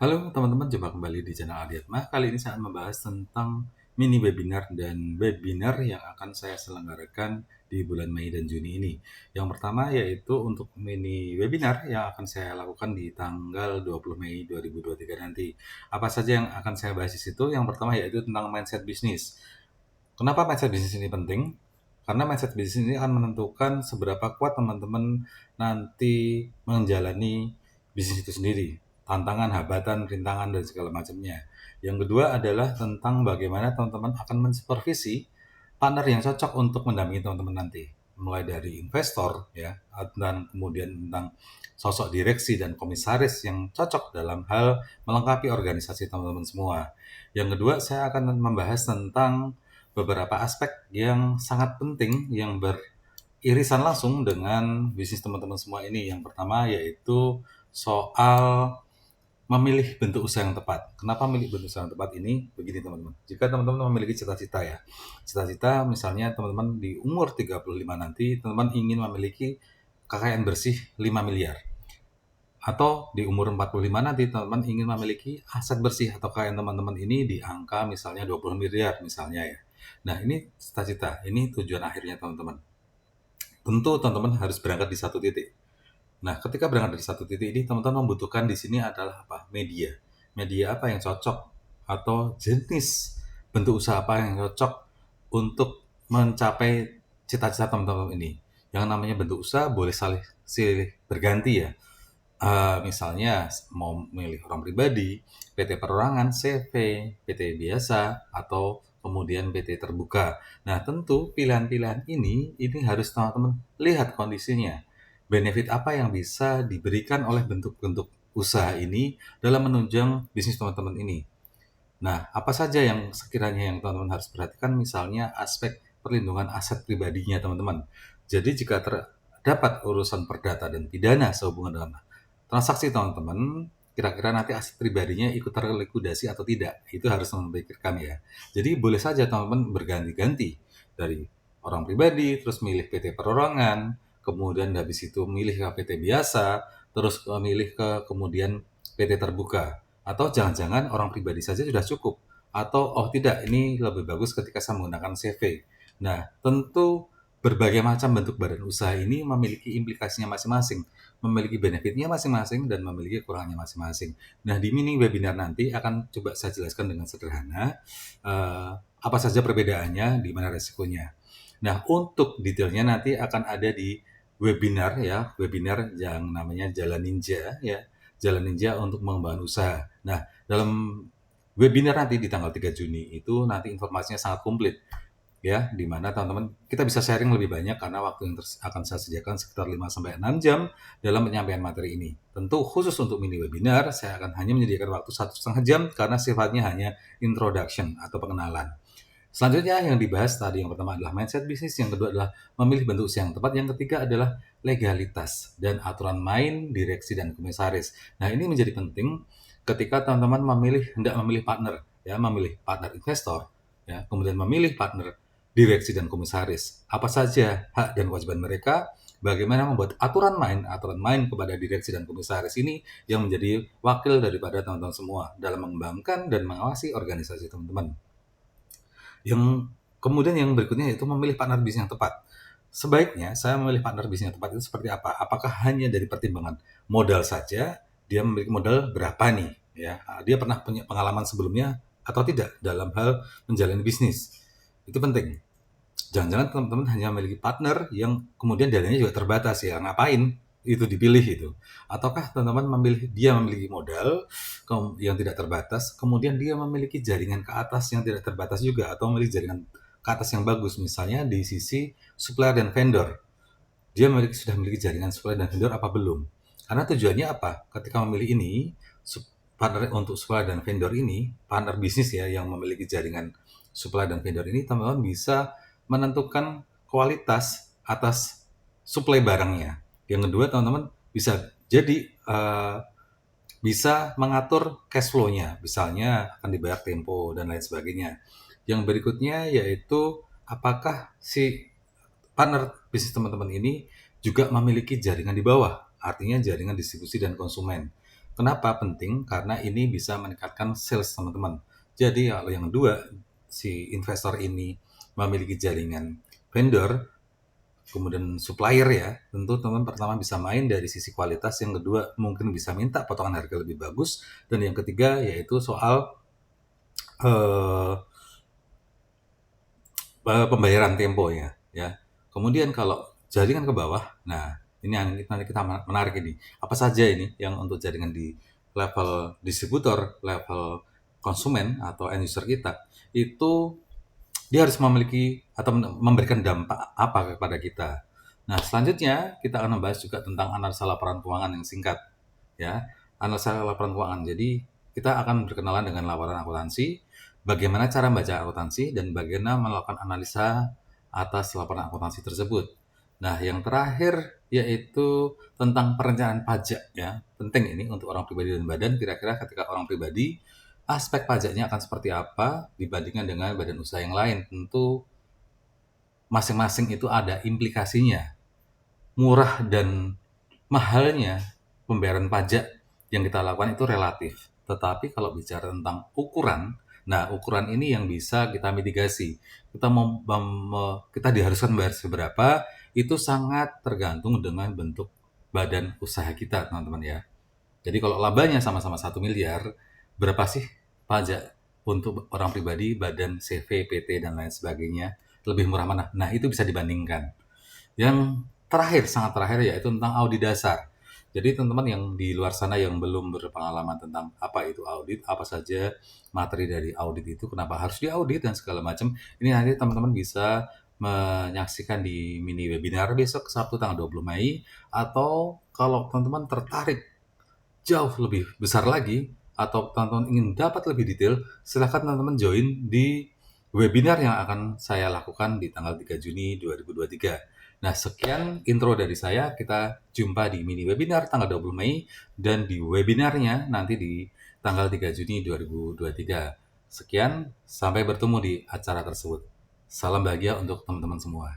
Halo teman-teman, jumpa kembali di channel Adiatma. Kali ini saya akan membahas tentang mini webinar dan webinar yang akan saya selenggarakan di bulan Mei dan Juni ini. Yang pertama yaitu untuk mini webinar yang akan saya lakukan di tanggal 20 Mei 2023 nanti. Apa saja yang akan saya bahas di situ? Yang pertama yaitu tentang mindset bisnis. Kenapa mindset bisnis ini penting? Karena mindset bisnis ini akan menentukan seberapa kuat teman-teman nanti menjalani bisnis itu sendiri. Tantangan, hambatan, rintangan, dan segala macamnya. Yang kedua adalah tentang bagaimana teman-teman akan mensupervisi partner yang cocok untuk mendampingi teman-teman nanti. Mulai dari investor, ya, dan kemudian tentang sosok direksi dan komisaris yang cocok dalam hal melengkapi organisasi teman-teman semua. Yang kedua, saya akan membahas tentang beberapa aspek yang sangat penting yang beririsan langsung dengan bisnis teman-teman semua ini. Yang pertama yaitu soal memilih bentuk usaha yang tepat. Kenapa memilih bentuk usaha yang tepat ini? Begini teman-teman. Jika teman-teman memiliki cita-cita ya. Cita-cita misalnya teman-teman di umur 35 nanti, teman-teman ingin memiliki kekayaan bersih 5 miliar. Atau di umur 45 nanti teman-teman ingin memiliki aset bersih atau kekayaan teman-teman ini di angka misalnya 20 miliar misalnya ya. Nah, ini cita-cita, ini tujuan akhirnya teman-teman. Tentu teman-teman harus berangkat di satu titik. Nah, ketika berangkat dari satu titik ini, teman-teman membutuhkan di sini adalah apa? Media. Media apa yang cocok atau jenis bentuk usaha apa yang cocok untuk mencapai cita-cita teman-teman ini. Yang namanya bentuk usaha boleh silih berganti ya. Misalnya mau milih orang pribadi, PT perorangan, CV, PT biasa, atau kemudian PT terbuka. Nah, tentu pilihan-pilihan ini harus teman-teman lihat kondisinya. Benefit apa yang bisa diberikan oleh bentuk-bentuk usaha ini dalam menunjang bisnis teman-teman ini. Nah, apa saja yang sekiranya yang teman-teman harus perhatikan, misalnya aspek perlindungan aset pribadinya teman-teman. Jadi jika terdapat urusan perdata dan pidana sehubungan dengan transaksi teman-teman, kira-kira nanti aset pribadinya ikut terlikuidasi atau tidak, itu harus teman-teman pikirkan ya. Jadi boleh saja teman-teman berganti-ganti dari orang pribadi, terus milih PT perorangan, kemudian habis itu milih ke PT biasa, terus milih ke kemudian PT terbuka. Atau jangan-jangan orang pribadi saja sudah cukup. Atau, oh tidak, ini lebih bagus ketika saya menggunakan CV. Nah, tentu berbagai macam bentuk badan usaha ini memiliki implikasinya masing-masing, memiliki benefitnya masing-masing, dan memiliki kurangnya masing-masing. Nah, di mini webinar nanti akan coba saya jelaskan dengan sederhana apa saja perbedaannya, di mana resikonya. Nah, untuk detailnya nanti akan ada di webinar ya, webinar yang namanya Jalan Ninja ya, Jalan Ninja untuk mengembangkan usaha. Nah, dalam webinar nanti di tanggal 3 Juni itu nanti informasinya sangat komplit ya, di mana teman-teman kita bisa sharing lebih banyak karena waktu yang akan saya sediakan sekitar 5 sampai 6 jam dalam penyampaian materi ini. Tentu khusus untuk mini webinar saya akan hanya menyediakan waktu 1,5 jam karena sifatnya hanya introduction atau pengenalan. Selanjutnya yang dibahas tadi yang pertama adalah mindset bisnis, yang kedua adalah memilih bentuk usaha yang tepat, yang ketiga adalah legalitas dan aturan main direksi dan komisaris. Nah, ini menjadi penting ketika teman-teman hendak memilih partner, ya, memilih partner investor, ya, kemudian memilih partner direksi dan komisaris. Apa saja hak dan kewajiban mereka, bagaimana membuat aturan main kepada direksi dan komisaris ini yang menjadi wakil daripada teman-teman semua dalam mengembangkan dan mengawasi organisasi teman-teman. Yang kemudian yang berikutnya yaitu memilih partner bisnis yang tepat. Sebaiknya saya memilih partner bisnis yang tepat itu seperti apa? Apakah hanya dari pertimbangan modal saja, dia memiliki modal berapa nih, ya? Dia pernah punya pengalaman sebelumnya atau tidak dalam hal menjalani bisnis. Itu penting. Jangan-jangan teman-teman hanya memiliki partner yang kemudian dananya juga terbatas ya, ngapain itu dipilih itu? Ataukah teman-teman dia memiliki modal yang tidak terbatas, kemudian dia memiliki jaringan ke atas yang tidak terbatas juga, atau memiliki jaringan ke atas yang bagus, misalnya di sisi supplier dan vendor. Dia sudah memiliki jaringan supplier dan vendor apa belum? Karena tujuannya apa? Ketika memilih ini, partner untuk supplier dan vendor ini, partner bisnis ya yang memiliki jaringan supplier dan vendor ini, teman-teman bisa menentukan kualitas atas suplai barangnya. Yang kedua, teman-teman bisa jadi bisa mengatur cash flow-nya, misalnya akan dibayar tempo dan lain sebagainya. Yang berikutnya yaitu apakah si partner bisnis teman-teman ini juga memiliki jaringan di bawah, artinya jaringan distribusi dan konsumen. Kenapa penting? Karena ini bisa meningkatkan sales teman-teman. Jadi kalau yang kedua, si investor ini memiliki jaringan vendor, kemudian supplier ya, tentu teman pertama bisa main dari sisi kualitas, yang kedua mungkin bisa minta potongan harga lebih bagus, dan yang ketiga yaitu soal eh, pembayaran tempo ya. Kemudian kalau jaringan ke bawah, nah ini yang nanti kita menarik ini. Apa saja ini yang untuk jaringan di level distributor, level konsumen atau end user kita, itu dia harus memiliki atau memberikan dampak apa kepada kita. Nah, selanjutnya kita akan membahas juga tentang analisa laporan keuangan yang singkat ya. Analisa laporan keuangan. Jadi, kita akan berkenalan dengan laporan akuntansi, bagaimana cara membaca akuntansi dan bagaimana melakukan analisa atas laporan akuntansi tersebut. Nah, yang terakhir yaitu tentang perencanaan pajak ya. Penting ini untuk orang pribadi dan badan. Kira-kira ketika orang pribadi, aspek pajaknya akan seperti apa dibandingkan dengan badan usaha yang lain. Tentu masing-masing itu ada implikasinya. Murah dan mahalnya pembayaran pajak yang kita lakukan itu relatif. Tetapi kalau bicara tentang ukuran, nah ukuran ini yang bisa kita mitigasi. Kita diharuskan bayar seberapa, itu sangat tergantung dengan bentuk badan usaha kita, teman-teman ya. Jadi kalau labanya sama-sama 1 miliar, berapa sih pajak untuk orang pribadi, badan CV, PT, dan lain sebagainya? Lebih murah mana? Nah, itu bisa dibandingkan. Yang terakhir, sangat terakhir yaitu tentang audit dasar. Jadi teman-teman yang di luar sana yang belum berpengalaman tentang apa itu audit, apa saja materi dari audit itu, kenapa harus diaudit dan segala macam, ini nanti teman-teman bisa menyaksikan di mini webinar besok Sabtu tanggal 20 Mei, atau kalau teman-teman tertarik jauh lebih besar lagi atau teman-teman ingin dapat lebih detail, silahkan teman-teman join di webinar yang akan saya lakukan di tanggal 3 Juni 2023. Nah, sekian intro dari saya. Kita jumpa di mini webinar tanggal 20 Mei dan di webinarnya nanti di tanggal 3 Juni 2023. Sekian, sampai bertemu di acara tersebut. Salam bahagia untuk teman-teman semua.